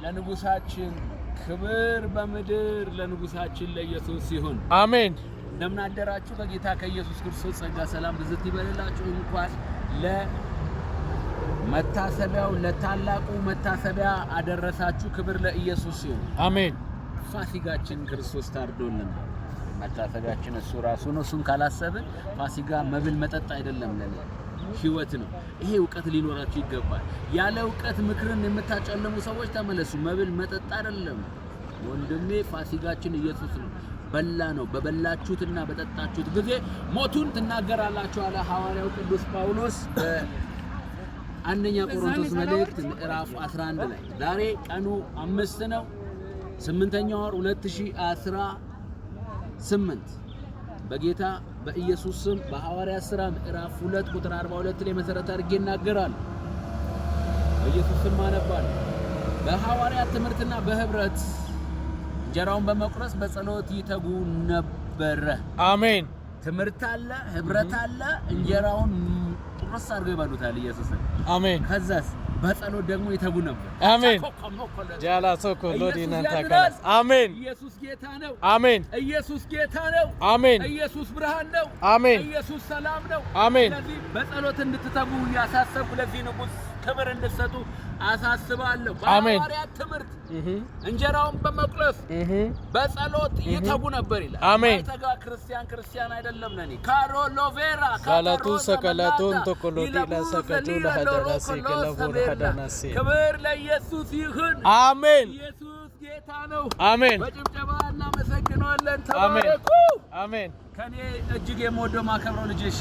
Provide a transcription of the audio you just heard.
ለንጉሳችን ክብር በምድር ለንጉሳችን ለኢየሱስ ይሁን አሜን። እንደምን አደራችሁ? በጌታ ከኢየሱስ ክርስቶስ ጸጋ ሰላም ብዝት ይበልላችሁ። እንኳን ለመታሰቢያው ለታላቁ መታሰቢያ አደረሳችሁ። ክብር ለኢየሱስ ይሁን አሜን። ፋሲጋችን ክርስቶስ ታርዶልን መታሰቢያችን እሱ ራሱ ነው። እሱን ካላሰብን ፋሲጋ መብል መጠጥ አይደለም ለኔ ህይወት ነው። ይሄ ዕውቀት ሊኖራችሁ ይገባል። ያለ ዕውቀት ምክርን የምታጨልሙ ሰዎች ተመለሱ። መብል መጠጥ አይደለም ወንድሜ፣ ፋሲጋችን ኢየሱስ ነው። በላ ነው። በበላችሁትና በጠጣችሁት ጊዜ ሞቱን ትናገራላችሁ አለ ሐዋርያው ቅዱስ ጳውሎስ በአንደኛ ቆሮንቶስ መልእክት ምዕራፍ 11 ላይ። ዛሬ ቀኑ 5 ነው 8ኛው ወር 2018 በጌታ በኢየሱስ ስም በሐዋርያት ሥራ ምዕራፍ 2 ቁጥር 42 ላይ መሰረት አድርጌ እናገራለሁ። በኢየሱስ ስም አነባለሁ። በሐዋርያት ትምህርትና በህብረት እንጀራውን በመቁረስ በጸሎት ይተጉ ነበር። አሜን። ትምህርት አለ፣ ህብረት አለ፣ እንጀራውን ቁርስ አድርገው ይበሉታል ኢየሱስን። አሜን። ከዛስ በጸሎት ደግሞ ይተጉ ነበር። አሜን። ጃላሶኮ ሎዲናን ታካላስ። አሜን። ኢየሱስ ጌታ ነው። አሜን። ኢየሱስ ጌታ ነው። አሜን። ኢየሱስ ብርሃን ነው። አሜን። ኢየሱስ ሰላም ነው። አሜን። ስለዚህ በጸሎት እንድትተጉ ያሳሰብኩ ለዚህ ንጉስ ክብር እንድትሰጡ አሳስባለሁ። በሐዋርያት ትምህርት እንጀራውን በመቁረስ በጸሎት ይተጉ ነበር ይላል። አሜን። የተጋ ክርስቲያን አይደለም ነኝ ካሮሎቬራ ካላቱ ሰከላቱን ተቆሎቲ ለሰከቱ ለሐዳናሲ ከለቦር ሐዳናሲ። ክብር ለኢየሱስ ይሁን። አሜን። ኢየሱስ ጌታ ነው። አሜን። በጭብጨባ እናመሰግናለን። አሜን። ተባረኩ። አሜን። ከኔ እጅግ የምወደው ማከብረው ልጅ